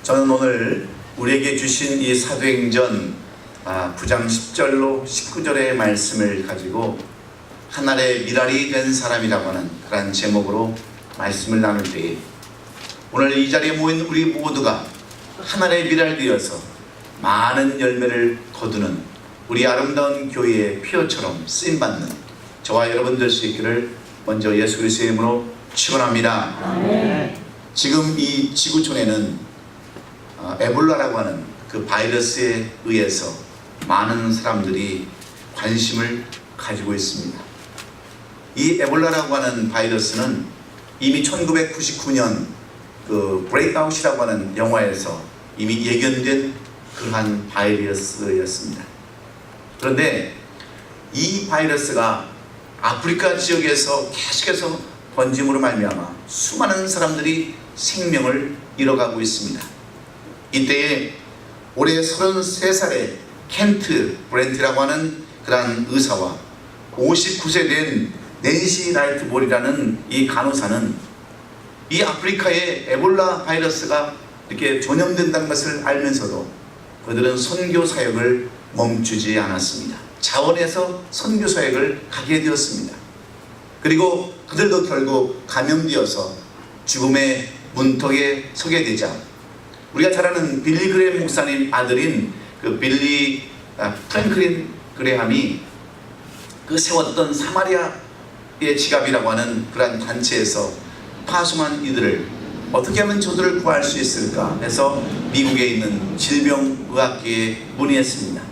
저는 오늘 우리에게 주신 이 사도행전 9장 10절로 19절의 말씀을 가지고 하늘의 미랄이 된 사람이라고 하는 그런 제목으로 말씀을 나눌 때에 오늘 이 자리에 모인 우리 모두가 하늘의 미랄 되어서 많은 열매를 거두는 우리 아름다운 교회의 피어처럼 쓰임받는 저와 여러분 될 수 있기를 먼저 예수 그리스도의 이름으로 축원합니다. 아멘. 지금 이 지구촌에는 에볼라라고 하는 그 바이러스에 의해서 많은 사람들이 관심을 가지고 있습니다. 이 에볼라라고 하는 바이러스는 이미 1999년 그 브레이크아웃이라고 하는 영화에서 이미 예견된 그러한 바이러스였습니다. 그런데 이 바이러스가 아프리카 지역에서 계속해서 번짐으로 말미암아 수많은 사람들이 생명을 잃어가고 있습니다. 이때에 올해 33살의 켄트 브렌트라고 하는 그러한 의사와 59세 된 낸시 라이트볼이라는 이 간호사는 이 아프리카에 에볼라 바이러스가 이렇게 전염된다는 것을 알면서도 그들은 선교 사역을 멈추지 않았습니다. 자원해서 선교 사역을 가게 되었습니다. 그리고 그들도 결국 감염되어서 죽음의 문턱에 서게 되자 우리가 잘 아는 빌리 그레함 목사님 아들인 그 빌리 프랭클린 그레함이 그 세웠던 사마리아의 지갑이라고 하는 그러한 단체에서 파송한 이들을 어떻게 하면 저들을 구할 수 있을까 해서 미국에 있는 질병의학계에 문의했습니다.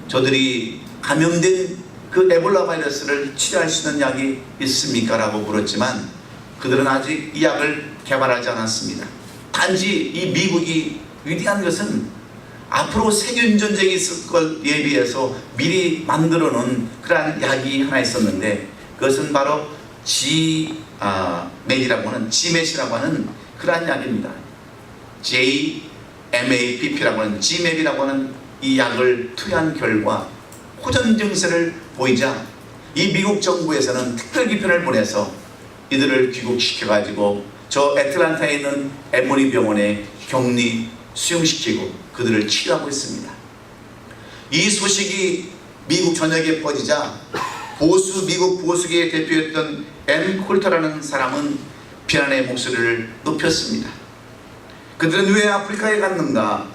저들이 감염된 그 에볼라 바이러스를 치료할 수 있는 약이 있습니까? 라고 물었지만 그들은 아직 이 약을 개발하지 않았습니다. 단지 이 미국이 위대한 것은 앞으로 세계전쟁이 있을 걸 예비해서 미리 만들어 놓은 그러한 약이 하나 있었는데 그것은 바로 GMAP이라고 하는 그러한 약입니다. JMAPP라고 하는 GMAP이라고 하는 이 약을 투여한 결과 호전 증세를 보이자 이 미국 정부에서는 특별 기편을 보내서 이들을 귀국시켜가지고 저 애틀란타에 있는 에모리 병원에 격리 수용시키고 그들을 치료하고 있습니다. 이 소식이 미국 전역에 퍼지자 미국 보수계의 대표였던 앤 콜터라는 사람은 비난의 목소리를 높였습니다. 그들은 왜 아프리카에 갔는가?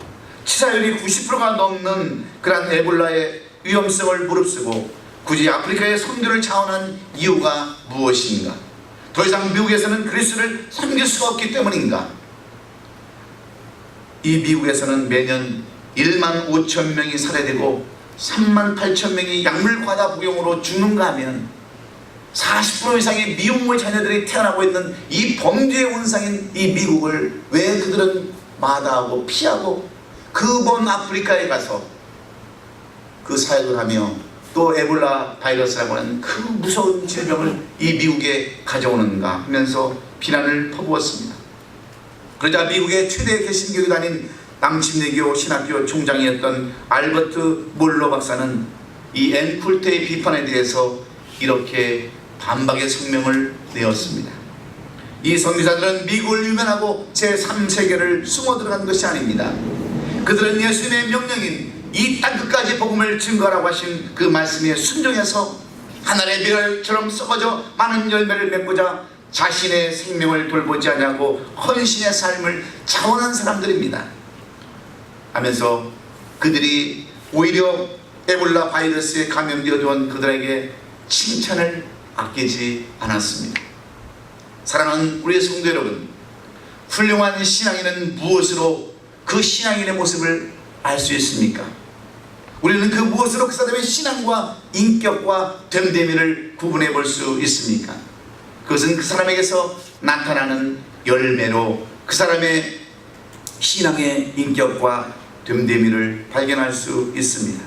치사율이 90%가 넘는 그런 에볼라의 위험성을 무릅쓰고 굳이 아프리카에 선교를 자원한 이유가 무엇인가? 더 이상 미국에서는 그리스도를 섬길 수가 없기 때문인가? 이 미국에서는 매년 1만 5천 명이 살해되고 3만 8천 명이 약물과다 복용으로 죽는가 하면 40% 이상의 미혼모의 자녀들이 태어나고 있는 이 범죄의 원상인 이 미국을 왜 그들은 마다하고 피하고 그 먼 아프리카에 가서 그 사역을 하며 또 에볼라 바이러스라고 하는 그 무서운 질병을 이 미국에 가져오는가 하면서 비난을 퍼부었습니다. 그러자 미국의 최대 개신교단인 남침례교 신학교 총장이었던 알버트 몰러 박사는 이 앤 쿨트의 비판에 대해서 이렇게 반박의 성명을 내었습니다. 이 선교사들은 미국을 유면하고 제3세계를 숨어 들어간 것이 아닙니다. 그들은 예수님의 명령인 이 땅끝까지 복음을 증거하라고 하신 그 말씀에 순종해서 하늘의 미랄처럼 썩어져 많은 열매를 맺고자 자신의 생명을 돌보지 않냐고 헌신의 삶을 자원한 사람들입니다. 하면서 그들이 오히려 에볼라 바이러스에 감염되어 온 그들에게 칭찬을 아끼지 않았습니다. 사랑하는 우리 성도 여러분, 훌륭한 신앙인은 무엇으로 그 신앙인의 모습을 알 수 있습니까? 우리는 그 무엇으로 그 사람의 신앙과 인격과 됨됨이를 구분해 볼 수 있습니까? 그것은 그 사람에게서 나타나는 열매로 그 사람의 신앙의 인격과 됨됨이를 발견할 수 있습니다.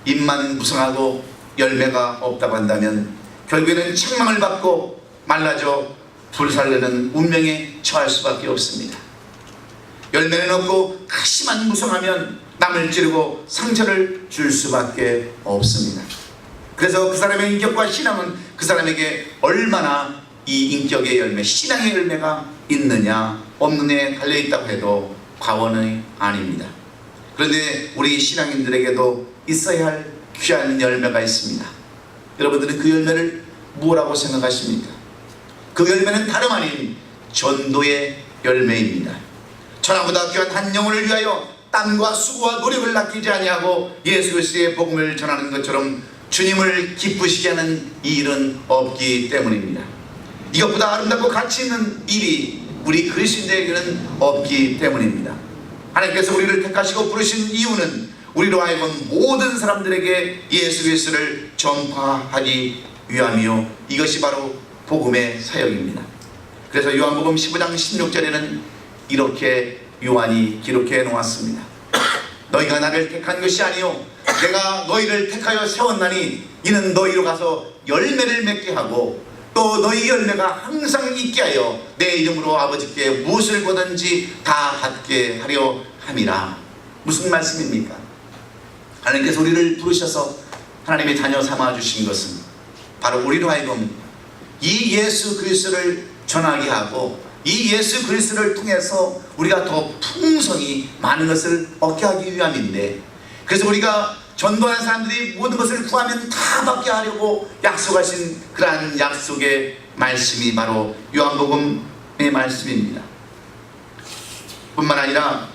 잎만 무성하고 열매가 없다고 한다면 결국에는 책망을 받고 말라져 불살르는 운명에 처할 수밖에 없습니다. 열매는 없고 가시만 무성하면 남을 찌르고 상처를 줄 수밖에 없습니다. 그래서 그 사람의 인격과 신앙은 그 사람에게 얼마나 이 인격의 열매, 신앙의 열매가 있느냐 없느냐에 달려있다고 해도 과언이 아닙니다. 그런데 우리 신앙인들에게도 있어야 할 귀한 열매가 있습니다. 여러분들은 그 열매를 뭐라고 생각하십니까? 그 열매는 다름 아닌 전도의 열매입니다. 천하보다 귀한 한 영혼을 위하여 땀과 수고와 노력을 아끼지 아니하고 예수 그리스도의 복음을 전하는 것처럼 주님을 기쁘시게 하는 이 일은 없기 때문입니다. 이것보다 아름답고 가치 있는 일이 우리 그리스도인들에게는 없기 때문입니다. 하나님께서 우리를 택하시고 부르신 이유는 우리로 하여금 모든 사람들에게 예수 그리스도를 전파하기 위함이요, 이것이 바로 복음의 사역입니다. 그래서 요한복음 15장 16절에는 이렇게 요한이 기록해 놓았습니다. 너희가 나를 택한 것이 아니요 내가 너희를 택하여 세웠나니 이는 너희로 가서 열매를 맺게 하고 또 너희 열매가 항상 있게 하여 내 이름으로 아버지께 무엇을 구하든지 다 받게 하려 함이라. 무슨 말씀입니까? 하나님께서 우리를 부르셔서 하나님의 자녀 삼아 주신 것은 바로 우리로 하여금 이 예수 그리스도를 전하게 하고 이 예수 그리스도를 통해서 우리가 더 풍성히 많은 것을 얻게 하기 위함인데, 그래서 우리가 전도하는 사람들이 모든 것을 구하면 다 받게 하려고 약속하신 그러한 약속의 말씀이 바로 요한복음의 말씀입니다. 뿐만 아니라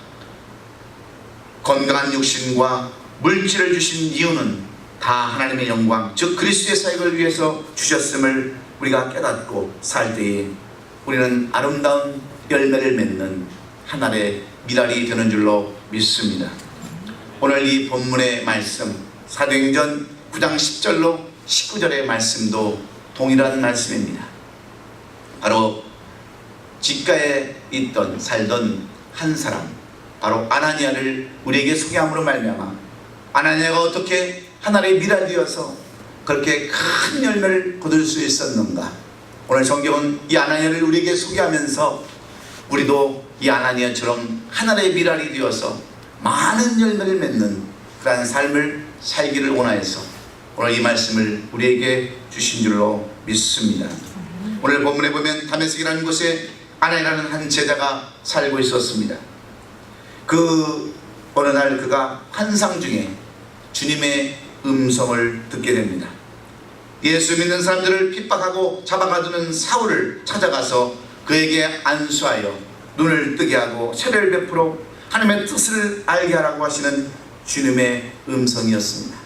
건강한 육신과 물질을 주신 이유는 다 하나님의 영광, 즉 그리스도의 사역을 위해서 주셨음을 우리가 깨닫고 살 때에 우리는 아름다운 열매를 맺는 하나의 미랄이 되는 줄로 믿습니다. 오늘 이 본문의 말씀 사도행전 9장 10절로 19절의 말씀도 동일한 말씀입니다. 바로 직가에 살던 한 사람, 바로 아나니아를 우리에게 소개함으로 말미암아 아나니아가 어떻게 하나님의 미랄되어서 그렇게 큰 열매를 거둘 수 있었는가. 오늘 성경은 이 아나니아를 우리에게 소개하면서 우리도 이 아나니아처럼 하나님의 미랄이 되어서 많은 열매를 맺는 그러한 삶을 살기를 원하여서 오늘 이 말씀을 우리에게 주신 줄로 믿습니다. 오늘 본문에 보면 다메섹이라는 곳에 아나니아라는 한 제자가 살고 있었습니다. 그 어느 날 그가 환상 중에 주님의 음성을 듣게 됩니다. 예수 믿는 사람들을 핍박하고 잡아가두는 사울을 찾아가서 그에게 안수하여 눈을 뜨게 하고 세례를 베풀어 하나님의 뜻을 알게 하라고 하시는 주님의 음성이었습니다.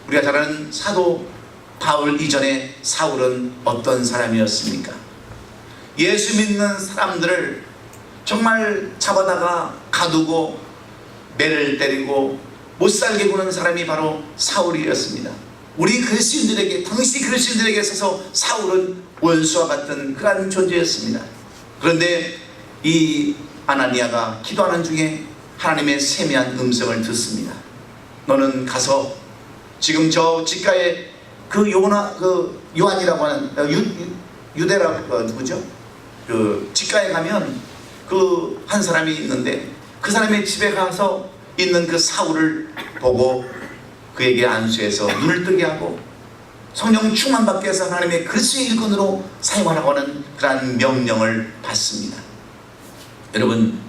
우리가 잘 아는 사도 바울 이전에 사울은 어떤 사람이었습니까? 예수 믿는 사람들을 정말 잡아다가 가두고 매를 때리고 못살게 구는 사람이 바로 사울이었습니다. 우리 그리스도인들에게, 당시 그리스도인들에게 있어서 사울은 원수와 같은 그런 존재였습니다. 그런데 이 아나니아가 기도하는 중에 하나님의 세미한 음성을 듣습니다. 너는 가서 지금 저 직가에 그 요한이라고 하는 유대라고 누구죠? 그 직가에 가면 그 한 사람이 있는데 그 사람의 집에 가서 있는 그 사울을 보고 그에게 안수해서 눈을 뜨게 하고 성령 충만받게 해서 하나님의 그리스도의 일꾼으로 사용하라고 하는 그러한 명령을 받습니다. 여러분,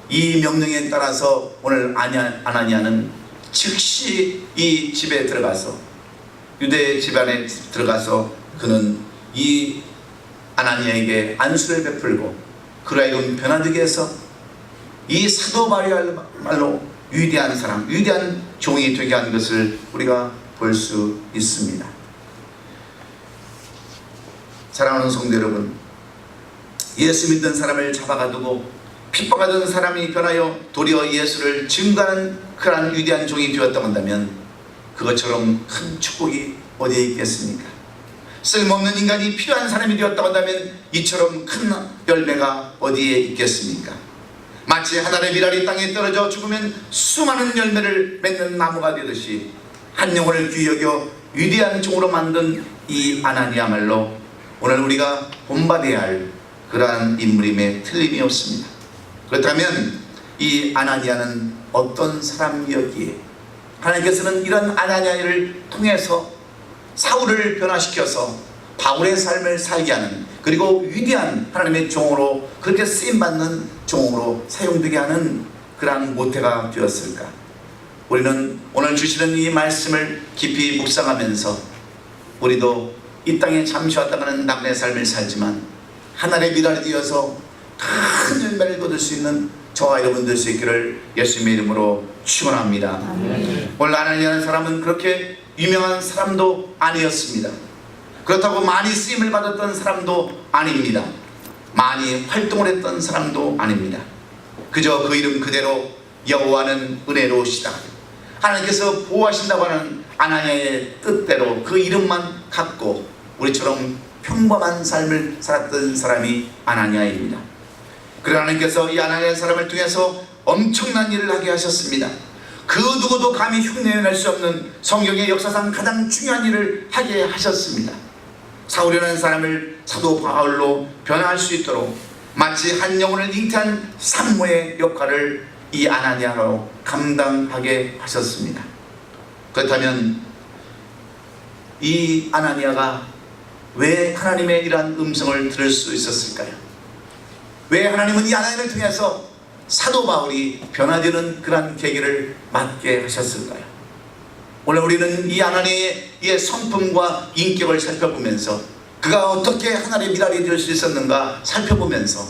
이 명령에 따라서 오늘 아나니아는 즉시 이 집에 들어가서, 유대 집안에 들어가서 그는 이 아나니아에게 안수를 베풀고 그로 하여금 변화되게 해서 이 사도 바울야말로 위대한 사람, 위대한 종이 되게 한 것을 우리가 볼 수 있습니다. 사랑하는 성도 여러분, 예수 믿는 사람을 잡아가두고 핍박하던 사람이 변하여 도리어 예수를 증거하는 그러한 위대한 종이 되었다고 한다면 그것처럼 큰 축복이 어디에 있겠습니까? 쓸모없는 인간이 필요한 사람이 되었다고 한다면 이처럼 큰 열매가 어디에 있겠습니까? 마치 하나의 미랄이 땅에 떨어져 죽으면 수많은 열매를 맺는 나무가 되듯이 한 영혼을 귀히 여겨 위대한 종으로 만든 이 아나니아말로 오늘 우리가 본받아야 할 그러한 인물임에 틀림이 없습니다. 그렇다면 이 아나니아는 어떤 사람이었기에 하나님께서는 이런 아나니아를 통해서 사울을 변화시켜서 바울의 삶을 살게 하는, 그리고 위대한 하나님의 종으로, 그렇게 쓰임받는 종으로 사용되게 하는 그러한 모태가 되었을까? 우리는 오늘 주시는 이 말씀을 깊이 묵상하면서 우리도 이 땅에 잠시 왔다가는 남의 삶을 살지만 하늘의 미랄이 되어서 큰 열매를 거둘 수 있는 저와 여러분 될 수 있기를 예수님의 이름으로 축원합니다. 오늘 아나니아라는 사람은 그렇게 유명한 사람도 아니었습니다. 그렇다고 많이 쓰임을 받았던 사람도 아닙니다. 많이 활동을 했던 사람도 아닙니다. 그저 그 이름 그대로 여호와는 은혜로우시다, 하나님께서 보호하신다고 하는 아나니아의 뜻대로 그 이름만 갖고 우리처럼 평범한 삶을 살았던 사람이 아나니아입니다. 그러나 하나님께서 이 아나니아 사람을 통해서 엄청난 일을 하게 하셨습니다. 그 누구도 감히 흉내낼 수 없는 성경의 역사상 가장 중요한 일을 하게 하셨습니다. 사울이라는 사람을 사도 바울로 변화할 수 있도록 마치 한 영혼을 잉태한 산모의 역할을 이 아나니아로 감당하게 하셨습니다. 그렇다면 이 아나니아가 왜 하나님의 이러한 음성을 들을 수 있었을까요? 왜 하나님은 이 아나니아를 통해서 사도 바울이 변화되는 그러한 계기를 맞게 하셨을까요? 오늘 우리는 이 아나니아의 성품과 인격을 살펴보면서 그가 어떻게 하나님의 미랄이 될 수 있었는가 살펴보면서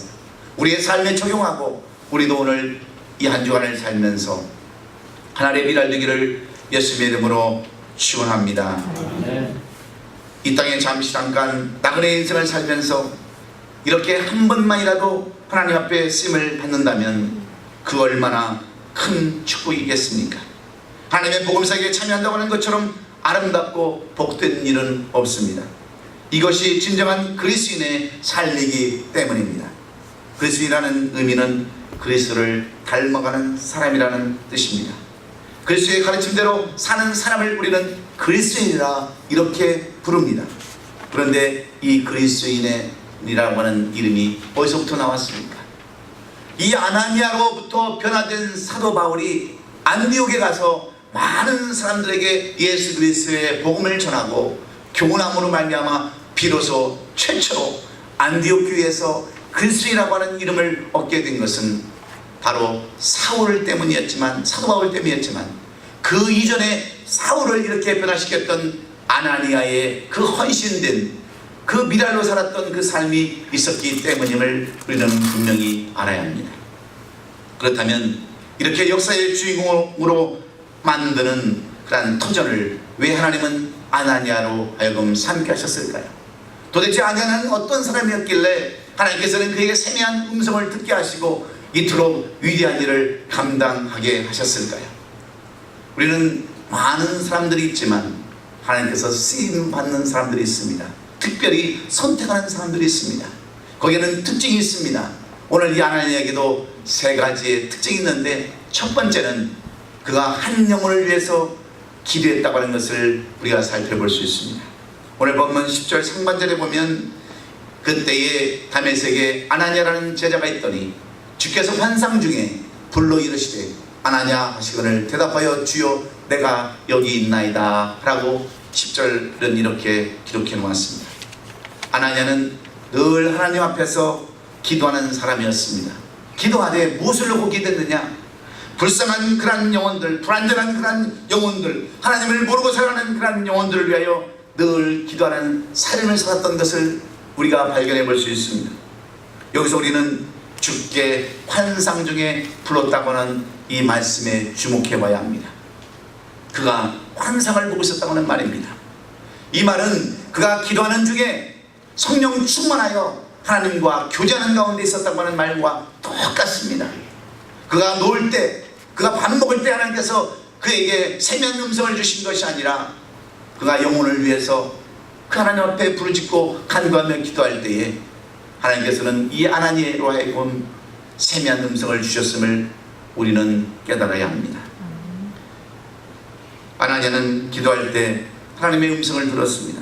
우리의 삶에 적용하고 우리도 오늘 이 한 주간을 살면서 하나님의 미랄 되기를 예수님의 이름으로 축원합니다. 이 땅에 잠시 잠깐 나그네 인생을 살면서 이렇게 한 번만이라도 하나님 앞에 쓰임을 받는다면 그 얼마나 큰 축복이겠습니까? 하나님의 복음사역에 참여한다고 하는 것처럼 아름답고 복된 일은 없습니다. 이것이 진정한 그리스도인의 삶이기 때문입니다. 그리스도인이라는 의미는 그리스도를 닮아가는 사람이라는 뜻입니다. 그리스도의 가르침대로 사는 사람을 우리는 그리스도인이라 이렇게 부릅니다. 그런데 이 그리스도인이라고 하는 이름이 어디서부터 나왔습니까? 이 아나니아로부터 변화된 사도 바울이 안디옥에 가서 많은 사람들에게 예수 그리스도의 복음을 전하고 교훈함으로 말미암아 비로소 최초로 안디옥 교회에서 그리스도인이라고 하는 이름을 얻게 된 것은 바로 사울 때문이었지만, 사도 바울 때문이었지만 그 이전에 사울을 이렇게 변화시켰던 아나니아의 그 헌신된 그 미랄로 살았던 그 삶이 있었기 때문임을 우리는 분명히 알아야 합니다. 그렇다면 이렇게 역사의 주인공으로 만드는 그러한 터전을 왜 하나님은 아나니아로 하여금 삼게 하셨을까요? 도대체 아나니아는 어떤 사람이었길래 하나님께서는 그에게 세미한 음성을 듣게 하시고 이토록 위대한 일을 감당하게 하셨을까요? 우리는 많은 사람들이 있지만 하나님께서 쓰임받는 사람들이 있습니다. 특별히 선택하는 사람들이 있습니다. 거기에는 특징이 있습니다. 오늘 이 아나니아에게도 세 가지의 특징이 있는데, 첫 번째는 그가 한 영혼을 위해서 기도했다고 하는 것을 우리가 살펴볼 수 있습니다. 오늘 본문 10절 상반절에 보면 그때에 다메섹에 아나니아라는 제자가 있더니 주께서 환상 중에 불러 이르시되 아나니아 하시거늘 대답하여 주여 내가 여기 있나이다 라고 10절은 이렇게 기록해 놓았습니다. 아나니아는 늘 하나님 앞에서 기도하는 사람이었습니다. 기도하되 무엇을 놓고 기도했느냐? 불쌍한 그런 영혼들, 불안전한 그런 영혼들, 하나님을 모르고 살아가는 그런 영혼들을 위하여 늘 기도하는 삶을 살았던 것을 우리가 발견해 볼 수 있습니다. 여기서 우리는 주께 환상 중에 불렀다고 하는 이 말씀에 주목해 봐야 합니다. 그가 환상을 보고 있었다고 하는 말입니다. 이 말은 그가 기도하는 중에 성령 충만하여 하나님과 교제하는 가운데 있었다고 하는 말과 똑같습니다. 그가 놀 때, 그가 밥 먹을 때 하나님께서 그에게 세미한 음성을 주신 것이 아니라 그가 영혼을 위해서 그 하나님 앞에 부르짖고 간구하며 기도할 때에 하나님께서는 이 아나니아로 하여금 세미한 음성을 주셨음을 우리는 깨달아야 합니다. 아나니아는 기도할 때 하나님의 음성을 들었습니다.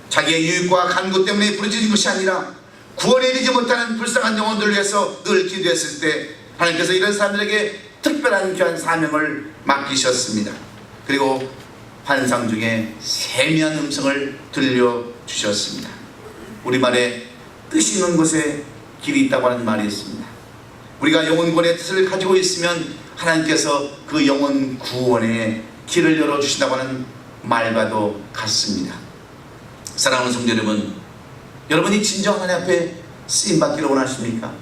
자기의 유익과 간구 때문에 부르짖은 것이 아니라 구원에 이르지 못하는 불쌍한 영혼들을 위해서 늘 기도했을 때 하나님께서 이런 사람들에게 특별한 귀한 사명을 맡기셨습니다. 그리고 환상 중에 세미한 음성을 들려 주셨습니다. 우리말에 뜻이 있는 곳에 길이 있다고 하는 말이 있습니다. 우리가 영혼 구원의 뜻을 가지고 있으면 하나님께서 그 영혼 구원의 길을 열어주신다고 하는 말과도 같습니다. 사랑하는 성도 여러분, 여러분이 진정 하나님 앞에 쓰임받기를 원하십니까?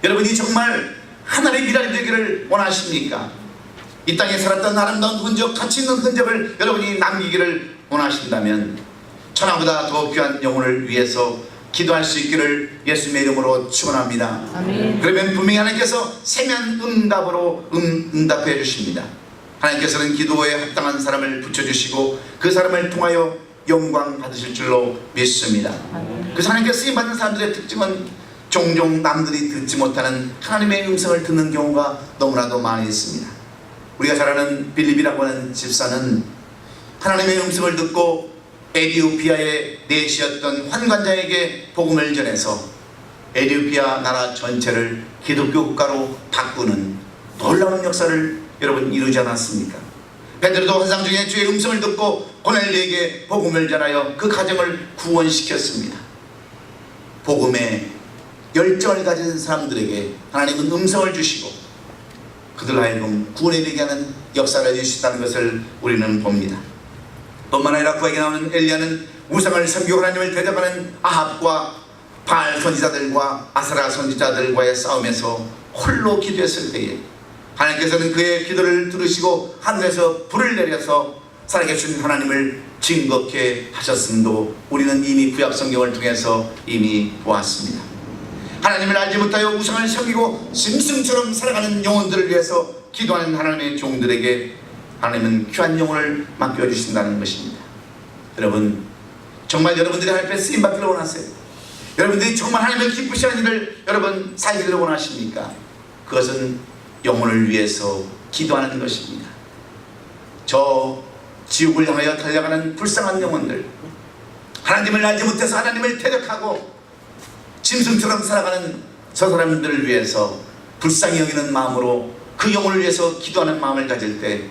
여러분이 정말 하나님의 미랄이 되기를 원하십니까? 이 땅에 살았던 아름다운 흔적, 가치 있는 흔적을 여러분이 남기기를 원하신다면 천하보다 더 귀한 영혼을 위해서 기도할 수 있기를 예수님의 이름으로 축원합니다. 아멘. 그러면 분명히 하나님께서 세면 응답으로 응답해 주십니다. 하나님께서는 기도에 합당한 사람을 붙여주시고 그 사람을 통하여 영광 받으실 줄로 믿습니다. 그래서 하나님께 쓰임받는 사람들의 특징은 종종 남들이 듣지 못하는 하나님의 음성을 듣는 경우가 너무나도 많이 있습니다. 우리가 잘 아는 빌립이라고 하는 집사는 하나님의 음성을 듣고 에티오피아의 내시였던 환관자에게 복음을 전해서 에티오피아 나라 전체를 기독교 국가로 바꾸는 놀라운 역사를 여러분 이루지 않았습니까? 베드로도 환상 중에 주의 음성을 듣고 고넬료에게 복음을 전하여 그 가정을 구원시켰습니다. 복음에 열정을 가진 사람들에게 하나님은 음성을 주시고 그들 하여금 구원에 이르게 하는 역사를 해주신다는 것을 우리는 봅니다. 뿐만 아니라 구약에 나오는 엘리야는 우상을 섬기고 하나님을 대적하는 아합과 바알 선지자들과 아사라 선지자들과의 싸움에서 홀로 기도했을 때에 하나님께서는 그의 기도를 들으시고 하늘에서 불을 내려서 살아계신 하나님을 증거케 하셨음도 우리는 이미 구약 성경을 통해서 이미 보았습니다. 하나님을 알지 못하여 우상을 섬기고 짐승처럼 살아가는 영혼들을 위해서 기도하는 하나님의 종들에게 하나님은 귀한 영혼을 맡겨주신다는 것입니다. 여러분, 정말 여러분들이 하나님 앞에 쓰임받기를 원하세요? 여러분들이 정말 하나님을 기쁘시는 일을 여러분 살기를 원하십니까? 그것은 영혼을 위해서 기도하는 것입니다. 저 지옥을 향하여 달려가는 불쌍한 영혼들, 하나님을 알지 못해서 하나님을 대적하고 짐승처럼 살아가는 저 사람들을 위해서 불쌍히 여기는 마음으로 그 영혼을 위해서 기도하는 마음을 가질 때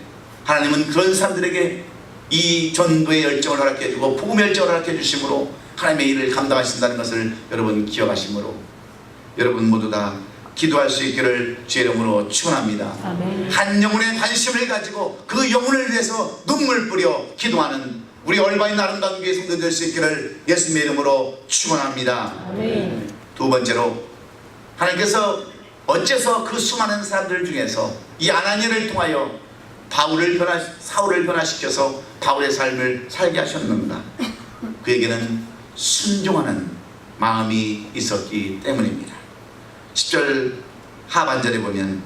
하나님은 그런 사람들에게 이 전도의 열정을 허락해 주고 복음의 열정을 허락해 주심으로 하나님의 일을 감당하신다는 것을 여러분 기억하시므로 여러분 모두 다 기도할 수 있기를 주의 이름으로 축원합니다. 아멘. 한 영혼의 관심을 가지고 그 영혼을 위해서 눈물 뿌려 기도하는 우리 얼마인 아름다운 교회 성도 될 수 있기를 예수님의 이름으로 축원합니다. 아멘. 두 번째로 하나님께서 어째서 그 수많은 사람들 중에서 이 아나니아를 통하여 사울을 변화시켜서 바울의 삶을 살게 하셨는가? 그에게는 순종하는 마음이 있었기 때문입니다. 10절 하반절에 보면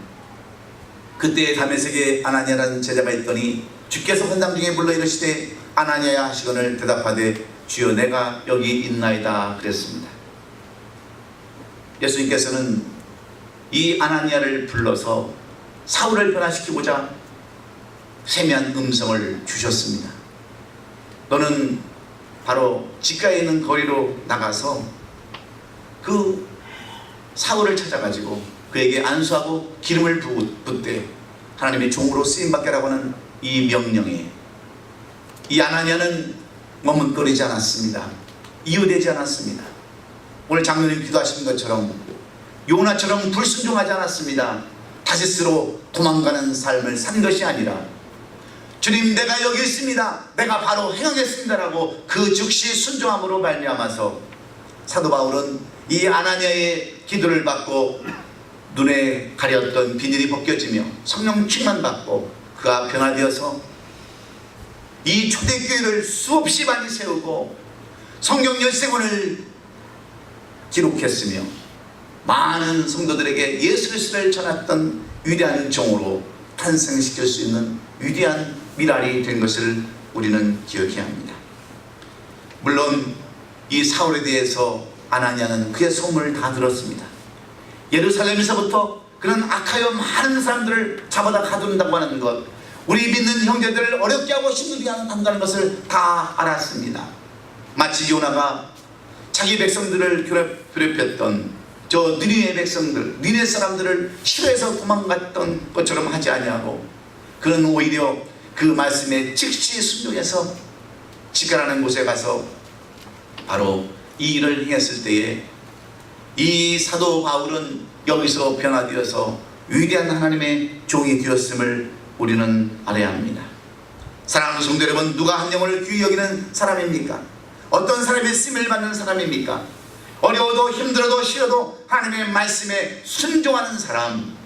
그때에 다메섹에 아나니아라는 제자가 있더니 주께서 환상 중에 불러 이르시되 아나니아야 하시거늘 대답하되 주여 내가 여기 있나이다 그랬습니다. 예수님께서는 이 아나니아를 불러서 사울을 변화시키고자 세미한 음성을 주셨습니다. 너는 바로 집가에 있는 거리로 나가서 그 사울을 찾아가지고 그에게 안수하고 기름을 붓되 하나님의 종으로 쓰임받게 하라고 하는 이 명령에 이 아나니아는 머뭇거리지 않았습니다. 이유되지 않았습니다. 오늘 장로님 기도하시는 것처럼 요나처럼 불순종하지 않았습니다. 다시스로 도망가는 삶을 산 것이 아니라 주님 내가 여기 있습니다. 내가 바로 행하겠습니다라고 그 즉시 순종함으로 말미암아서 사도 바울은 이 아나니아의 기도를 받고 눈에 가렸던 비늘이 벗겨지며 성령 충만 받고 그가 변화되어서 이 초대교회를 수없이 많이 세우고 성경 열세권을 기록했으며 많은 성도들에게 예수 그리스도를 전했던 위대한 종으로 탄생시킬 수 있는 위대한 미랄이 된 것을 우리는 기억해야 합니다. 물론 이 사울에 대해서 아나니아는 그의 소문을 다 들었습니다. 예루살렘에서부터 그는 악하여 많은 사람들을 잡아다 가둔다고 하는 것, 우리 믿는 형제들을 어렵게 하고 힘들게 한다는 것을 다 알았습니다. 마치 요나가 자기 백성들을 괴롭혔던 저 느니네 백성들, 니네 사람들을 싫어해서 도망갔던 것처럼 하지 아니하고 그는 오히려 그 말씀에 즉시 순종해서 지가라는 곳에 가서 바로 이 일을 행했을 때에 이 사도 바울은 여기서 변화되어서 위대한 하나님의 종이 되었음을 우리는 알아야 합니다. 사랑하는 성도 여러분, 누가 한 영혼을 귀히 여기는 사람입니까? 어떤 사람이 쓰임을 받는 사람입니까? 어려워도 힘들어도 싫어도 하나님의 말씀에 순종하는 사람,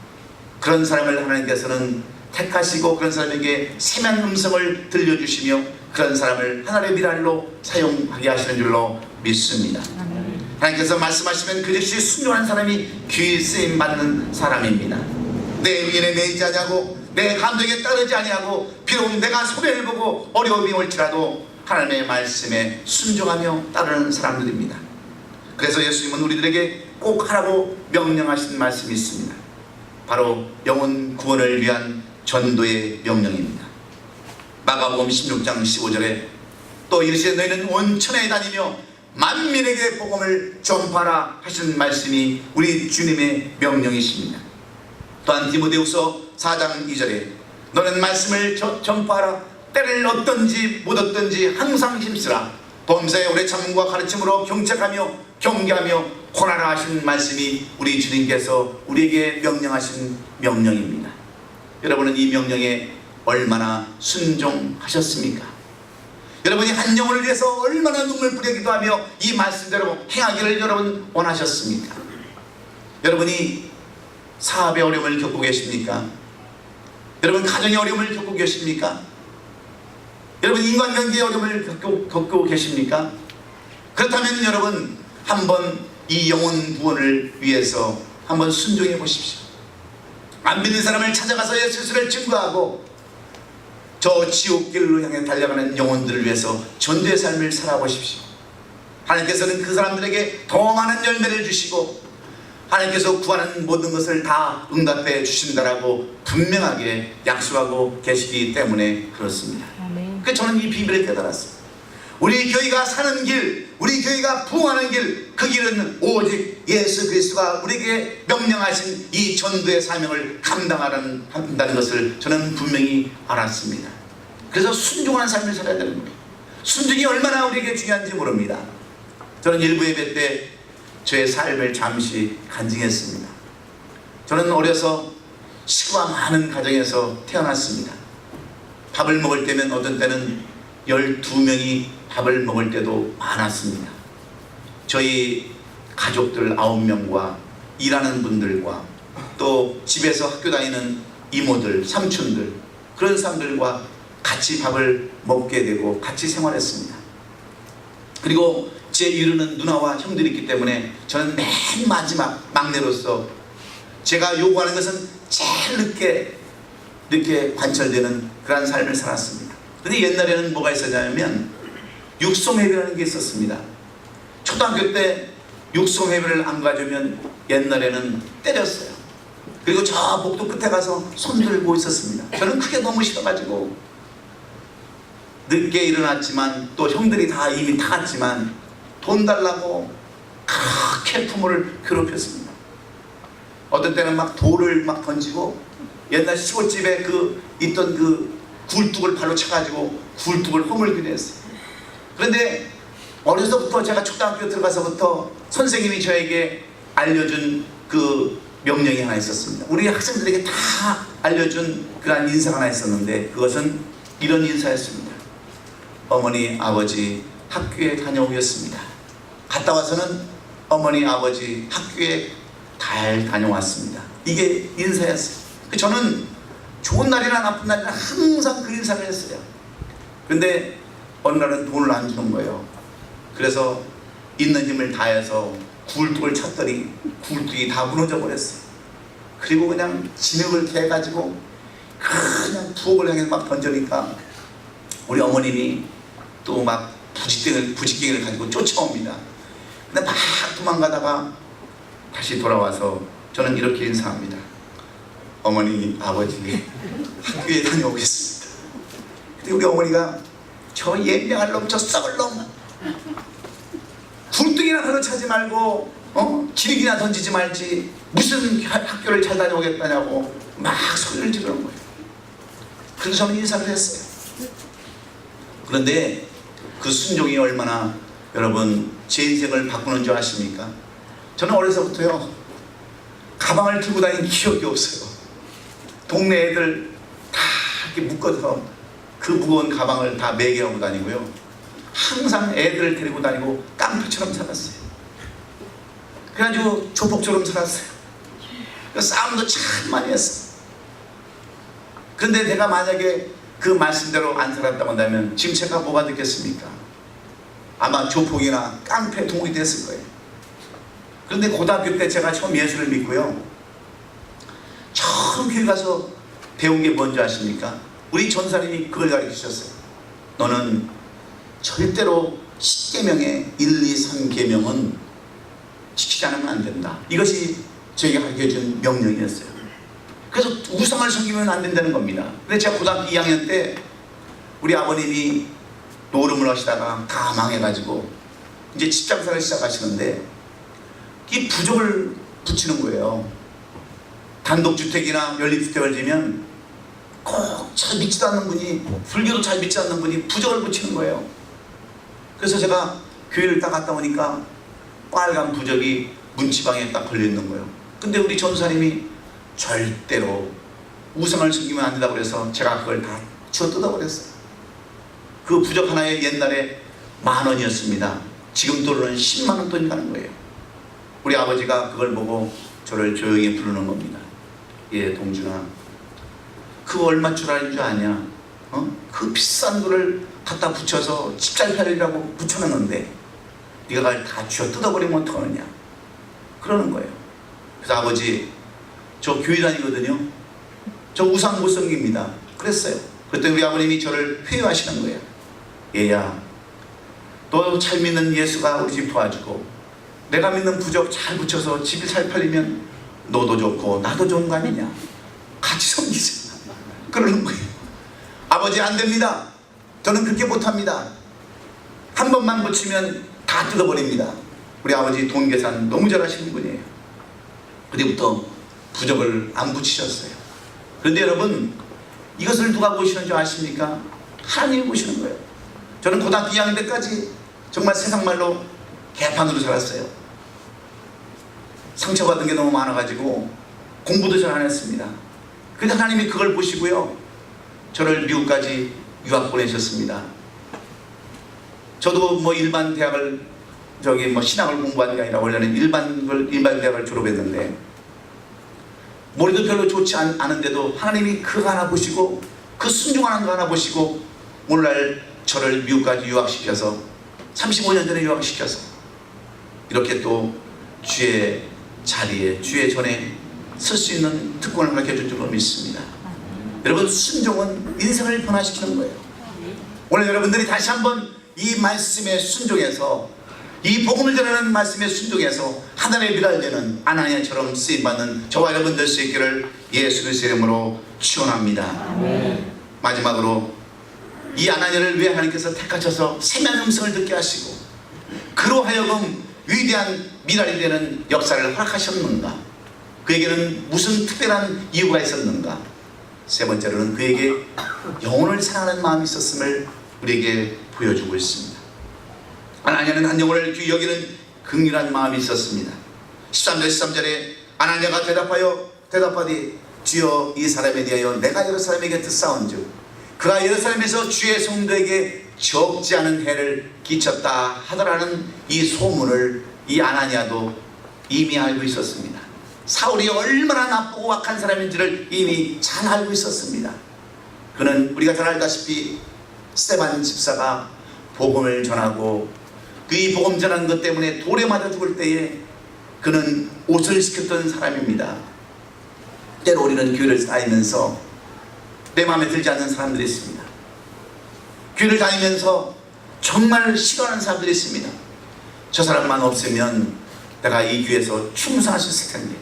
그런 사람을 하나님께서는 택하시고 그런 사람에게 세미한 음성을 들려주시며 그런 사람을 하나님의 미랄로 사용하게 하시는 줄로 믿습니다. 하나님께서 말씀하시면 그 즉시 순종하는 사람이 귀히 쓰임 받는 사람입니다. 내 의견에 매이지 아니하고 내 감정에 따르지 아니하고 비록 내가 손해를 보고 어려움이 올지라도 하나님의 말씀에 순종하며 따르는 사람들입니다. 그래서 예수님은 우리들에게 꼭 하라고 명령하신 말씀이 있습니다. 바로 영혼 구원을 위한 전도의 명령입니다. 마가복음 16장 15절에 또 이르시되 너희는 온 천하에 다니며 만민에게 복음을 전파하라 하신 말씀이 우리 주님의 명령이십니다. 또한 디모데후서 4장 2절에 너는 말씀을 전파하라. 때를 얻든지 못 얻든지 항상 힘쓰라. 범사에 오래 참음과 가르침으로 경책하며 경계하며 권하라 하신 말씀이 우리 주님께서 우리에게 명령하신 명령입니다. 여러분은 이 명령에 얼마나 순종하셨습니까? 여러분이 한 영혼을 위해서 얼마나 눈물 뿌려 기도하며 이 말씀대로 행하기를 여러분 원하셨습니까? 여러분이 사업의 어려움을 겪고 계십니까? 여러분 가정의 어려움을 겪고 계십니까? 여러분 인간관계의 어려움을 겪고 계십니까? 그렇다면 여러분 한번 이 영혼 구원을 위해서 한번 순종해 보십시오. 안 믿는 사람을 찾아가서 예수를 증거하고 저 지옥길로 향해 달려가는 영혼들을 위해서 전도의 삶을 살아보십시오. 하나님께서는 그 사람들에게 더 많은 열매를 주시고 하나님께서 구하는 모든 것을 다 응답해 주신다라고 분명하게 약속하고 계시기 때문에 그렇습니다. 그래서 저는 이 비밀을 깨달았어요. 우리 교회가 사는 길, 우리 교회가 부흥하는 길, 그 길은 오직 예수 그리스도가 우리에게 명령하신 이 전도의 사명을 감당한다는 것을 저는 분명히 알았습니다. 그래서 순종하는 삶을 살아야 되는 거예요. 순종이 얼마나 우리에게 중요한지 모릅니다. 저는 일부 예배 때 저의 삶을 잠시 간증했습니다. 저는 어려서 식구가 많은 가정에서 태어났습니다. 밥을 먹을 때면 어떤 때는 12명이 밥을 먹을 때도 많았습니다. 저희 가족들 9명과 일하는 분들과 또 집에서 학교 다니는 이모들, 삼촌들, 그런 사람들과 같이 밥을 먹게 되고 같이 생활했습니다. 그리고 제 이르는 누나와 형들이 있기 때문에 저는 맨 마지막 막내로서 제가 요구하는 것은 제일 늦게 관철되는 그런 삶을 살았습니다. 근데 옛날에는 뭐가 있었냐면 육성회비라는 게 있었습니다. 초등학교 때 육성회비를 안 가져오면 옛날에는 때렸어요. 그리고 저 복도 끝에 가서 손 들고 있었습니다. 저는 그게 너무 싫어가지고 늦게 일어났지만 또 형들이 다 이미 다 갔지만 돈 달라고 그렇게 부모를 괴롭혔습니다. 어떤 때는 막 돌을 막 던지고 옛날 시골집에 있던 그 굴뚝을 발로 차가지고 굴뚝을 허물기도 했어요. 그런데 어려서부터 제가 초등학교 들어가서부터 선생님이 저에게 알려준 그 명령이 하나 있었습니다. 우리 학생들에게 다 알려준 그런 인사가 하나 있었는데 그것은 이런 인사였습니다. 어머니 아버지 학교에 다녀오겠습니다. 갔다 와서는 어머니 아버지 학교에 잘 다녀왔습니다. 이게 인사였어요. 저는 좋은 날이나 나쁜 날이나 항상 그 인사를 했어요. 근데 어느 날은 돈을 안 주는 거예요. 그래서 있는 힘을 다해서 굴뚝을 찼더니 굴뚝이 다 무너져 버렸어요. 그리고 그냥 진흙을 캐가지고 그냥 부엌을 향해 막 던져니까 우리 어머님이 또 막 부직갱이를 가지고 쫓아옵니다. 근데 막 도망가다가 다시 돌아와서 저는 이렇게 인사합니다. 어머니 아버지 학교에 다녀오겠습니다. 근데 우리 어머니가 저 예명할 놈, 저 썩을 놈, 굴뚝이나 하나 차지 말고 기름이나 던지지 말지 무슨 학교를 잘 다녀오겠다냐고 막 소리를 지르는 거예요. 그래서 저는 인사를 했어요. 그런데 그 순종이 얼마나 여러분, 제 인생을 바꾸는 줄 아십니까? 저는 어려서부터요, 가방을 들고 다닌 기억이 없어요. 동네 애들 다 이렇게 묶어서 그 무거운 가방을 다 매개하고 다니고요, 항상 애들을 데리고 다니고 깡패처럼 살았어요. 그래가지고 조폭처럼 살았어요. 싸움도 참 많이 했어요. 그런데 내가 만약에 그 말씀대로 안 살았다고 한다면 지금 제가 뭐가 됐겠습니까? 아마 조폭이나 깡패 동물이 됐을 거예요. 그런데 고등학교 때 제가 처음 예수를 믿고요, 처음 교회 가서 배운 게 뭔지 아십니까? 우리 전사님이 그걸 가르치셨어요. 너는 절대로 10계명의 1, 2, 3계명은 지키지 않으면 안 된다. 이것이 저에게 가르쳐준 명령이었어요. 그래서 우상을 섬기면 안 된다는 겁니다. 근데 제가 고등학교 2학년 때 우리 아버님이 노름을 하시다가 다 망해가지고 이제 집장사를 시작하시는데 이 부적을 붙이는 거예요. 단독주택이나 연립주택을 지면 꼭 잘 믿지도 않는 분이, 불교도 잘 믿지 않는 분이 부적을 붙이는 거예요. 그래서 제가 교회를 딱 갔다 오니까 빨간 부적이 문지방에 딱 걸려있는 거예요. 근데 우리 전사님이 절대로 우상을 섬기면 안 된다고 그래서 제가 그걸 다 주워 뜯어버렸어요. 그 부적 하나에 옛날에 10,000원이었습니다. 지금 돈으로는 100,000원 돈이 가는 거예요. 우리 아버지가 그걸 보고 저를 조용히 부르는 겁니다. 예, 동준아, 그거 얼마 줄 아는 줄 아냐? 그 비싼 거를 갖다 붙여서 집 잘 팔리라고 붙여놨는데 네가 그걸 다 쥐어 뜯어버리면 어떡하느냐? 그러는 거예요. 그래서 아버지, 저 교회 다니거든요. 저 우상 못 섬깁니다. 그랬어요. 그랬더니 우리 아버님이 저를 회유하시는 거예요. 얘야, 너 잘 믿는 예수가 우리 집 도와주고 내가 믿는 부적 잘 붙여서 집이 잘 팔리면 너도 좋고 나도 좋은 거 아니냐? 같이 섬기자. 그러는 거예요. 아버지, 안 됩니다. 저는 그렇게 못합니다. 한 번만 붙이면 다 뜯어버립니다. 우리 아버지 돈 계산 너무 잘하시는 분이에요. 그때부터 부적을 안 붙이셨어요. 그런데 여러분, 이것을 누가 보시는 줄 아십니까? 하나님이 보시는 거예요. 저는 고등학교 2학년 때까지 정말 세상 말로 개판으로 살았어요. 상처받은 게 너무 많아가지고 공부도 잘 안 했습니다. 근데 하나님이 그걸 보시고요, 저를 미국까지 유학 보내셨습니다. 저도 뭐 일반 대학을 신학을 공부한 게 아니라 원래는 일반 대학을 졸업했는데 머리도 별로 좋지 않은데도 하나님이 그거 하나 보시고, 그 순종하는 거 하나 보시고 오늘날 저를 미국까지 유학시켜서 35년 전에 유학시켜서 이렇게 또 주의 자리에, 주의 전에 설 수 있는 특권을 가르쳐준 줄로 믿습니다. 여러분, 순종은 인생을 변화시키는 거예요. 오늘 여러분들이 다시 한번 이 말씀에 순종해서, 이 복음을 전하는 말씀에 순종해서 하나님의 미랄되는 아나니아처럼 쓰임받는 저와 여러분 될 수 있기를 예수 그리스도의 이름으로 축원합니다. 마지막으로 이 아나니아를 왜 하나님께서 택하셔서 세미한 음성을 듣게 하시고 그로 하여금 위대한 미랄이 되는 역사를 허락하셨는가? 그에게는 무슨 특별한 이유가 있었는가? 세 번째로는 그에게 영혼을 사랑하는 마음이 있었음을 우리에게 보여주고 있습니다. 아나니아는 한 영혼을 귀히 여기는 긍휼한 마음이 있었습니다. 13절에 아나니아가 대답하되 주여, 이 사람에 대하여 내가 예루살렘에게 듣사온즉 그가 예루살렘에서 주의 성도에게 적지 않은 해를 끼쳤다 하더라는 이 소문을 이 아나니아도 이미 알고 있었습니다. 사울이 얼마나 나쁘고 악한 사람인지를 이미 잘 알고 있었습니다. 그는 우리가 잘 알다시피 스데반 집사가 복음을 전하고 그 이 복음 전하는 것 때문에 돌에 맞아 죽을 때에 그는 옷을 시켰던 사람입니다. 때로 우리는 교회를 다니면서 내 마음에 들지 않는 사람들이 있습니다. 교회를 다니면서 정말 싫어하는 사람들이 있습니다. 저 사람만 없으면 내가 이 교회에서 충성할 수 있을 텐데,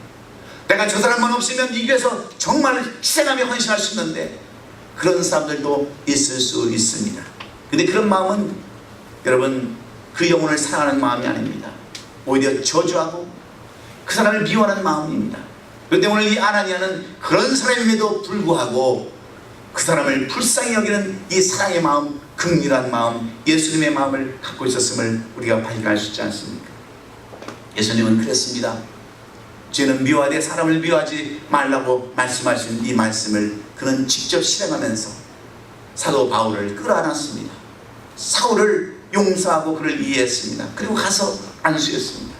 내가 저 사람만 없으면 이 교회에서 정말 희생하며 헌신할 수 있는데, 그런 사람들도 있을 수 있습니다. 근데 그런 마음은 여러분 그 영혼을 사랑하는 마음이 아닙니다. 오히려 저주하고 그 사람을 미워하는 마음입니다. 그런데 오늘 이 아나니아는 그런 사람임에도 불구하고 그 사람을 불쌍히 여기는 이 사랑의 마음, 긍휼한 마음, 예수님의 마음을 갖고 있었음을 우리가 발견할 수 있지 않습니까? 예수님은 그랬습니다. 죄는 미워하되 사람을 미워하지 말라고 말씀하신 이 말씀을 그는 직접 실행하면서 사도 바울을 끌어안았습니다. 사울을 용서하고 그를 이해했습니다. 그리고 가서 안수했습니다.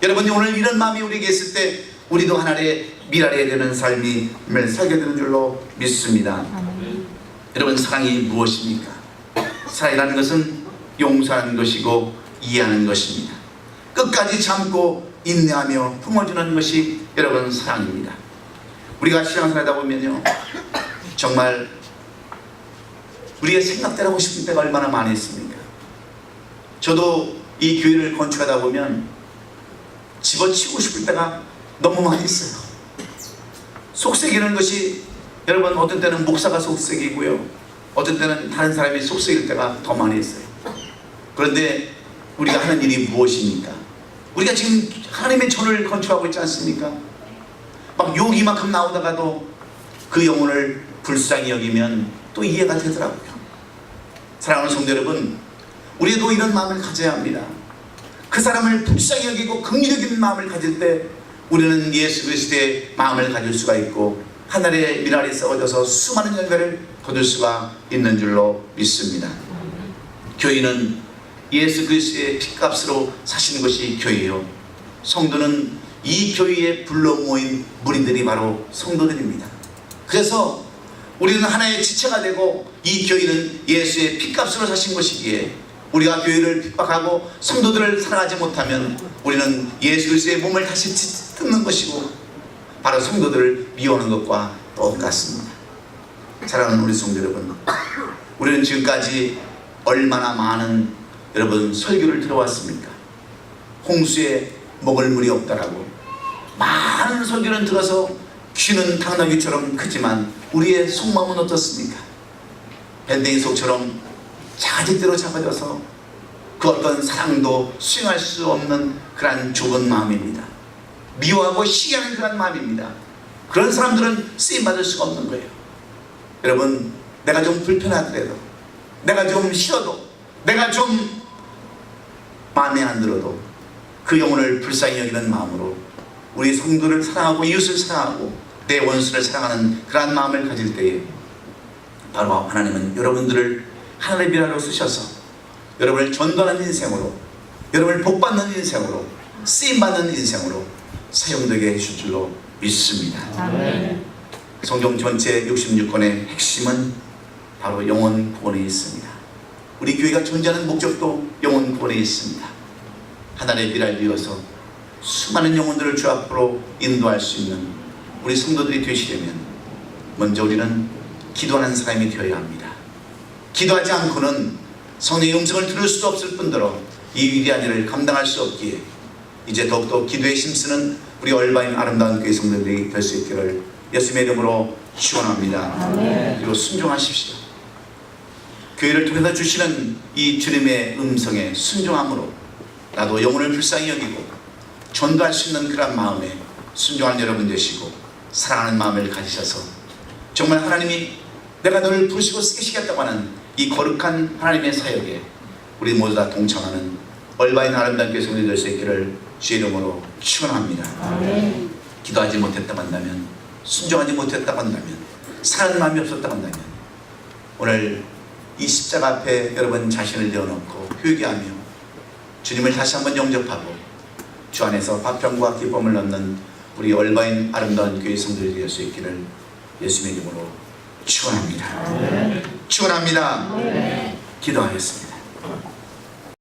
여러분이 오늘 이런 마음이 우리에게 있을 때 우리도 하나님의 미랄해야 되는 삶을 살게 되는 줄로 믿습니다. 여러분, 사랑이 무엇입니까? 사랑이라는 것은 용서하는 것이고 이해하는 것입니다. 끝까지 참고 인내하며 품어주는 것이 여러분 사랑입니다. 우리가 신앙생활 하다 보면요, 정말 우리의 생각대로 하고 싶은 때가 얼마나 많이 있습니까? 저도 이 교회를 건축하다 보면 집어치우고 싶을 때가 너무 많이 있어요. 속삭이는 것이 여러분 어떤 때는 목사가 속삭이고요, 어떤 때는 다른 사람이 속삭일 때가 더 많이 있어요. 그런데 우리가 하는 일이 무엇입니까? 우리가 지금 하나님의 전을 건축하고 있지 않습니까? 막 욕이 이만큼 나오다가도 그 영혼을 불쌍히 여기면 또 이해가 되더라고요. 사랑하는 성도 여러분, 우리도 이런 마음을 가져야 합니다. 그 사람을 불쌍히 여기고 긍휼히 여기는 마음을 가질 때 우리는 예수 그리스도의 마음을 가질 수가 있고 하늘의 미랄이 썩어져서 수많은 열매를 거둘 수가 있는 줄로 믿습니다. 교인은 예수 그리스도의 핏값으로 사신 것이 교회예요. 성도는 이 교회에 불러 모인 무리들이 바로 성도들입니다. 그래서 우리는 하나의 지체가 되고 이 교회는 예수의 핏값으로 사신 것이기에 우리가 교회를 핍박하고 성도들을 사랑하지 못하면 우리는 예수 그리스도의 몸을 다시 뜯는 것이고 바로 성도들을 미워하는 것과 똑같습니다. 사랑하는 우리 성도 여러분, 우리는 지금까지 얼마나 많은 여러분 설교를 들어왔습니까? 홍수에 먹을 물이 없다라고 많은 설교는 들어서 귀는 당나귀처럼 크지만 우리의 속마음은 어떻습니까? 밴댕이 속처럼 자직대로 잡아져서 그 어떤 사랑도 수용할 수 없는 그런 좁은 마음입니다. 미워하고 시기하는 그런 마음입니다. 그런 사람들은 쓰임받을 수가 없는 거예요. 여러분, 내가 좀 불편하더라도, 내가 좀 싫어도, 내가 좀 마음에 안 들어도 그 영혼을 불쌍히 여기는 마음으로 우리 성도를 사랑하고 이웃을 사랑하고 내 원수를 사랑하는 그러한 마음을 가질 때에 바로 하나님은 여러분들을 하나님의 미랄로 쓰셔서 여러분을 전도하는 인생으로, 여러분을 복받는 인생으로, 쓰임받는 인생으로 사용되게 해줄 줄로 믿습니다. 아멘. 성경 전체 66권의 핵심은 바로 영혼 구원에 있습니다. 우리 교회가 존재하는 목적도 영혼 구원에 있습니다. 하나님의 미랄 이어서 수많은 영혼들을 주 앞으로 인도할 수 있는 우리 성도들이 되시려면 먼저 우리는 기도하는 사람이 되어야 합니다. 기도하지 않고는 성령의 음성을 들을 수도 없을 뿐더러 이 위대한 일을 감당할 수 없기에 이제 더욱더 기도에 힘쓰는 우리 얼바인 아름다운 교회 성도들이 될 수 있기를 예수님의 이름으로 축원합니다. 그리고 순종하십시오. 교회를 통해서 주시는 이 주님의 음성에 순종함으로 나도 영혼을 불쌍히 여기고 전도할 수 있는 그런 마음에 순종하는 여러분 되시고 사랑하는 마음을 가지셔서 정말 하나님이 내가 너를 부르시고 쓰시겠다고 하는 이 거룩한 하나님의 사역에 우리 모두 다 동참하는 얼바인 아름다운 교회 성도들이 될 수 있기를 주의 이름으로 축원합니다. 기도하지 못했다고 한다면, 순종하지 못했다고 한다면, 사는 마음이 없었다고 한다면 오늘 이 십자가 앞에 여러분 자신을 내어놓고 회개하며 주님을 다시 한번 영접하고 주 안에서 화평과 기쁨을 얻는 우리 얼바인 아름다운 교회 성도들이 될 수 있기를 예수님의 이름으로 축원합니다. 축원합니다. 기도하겠습니다.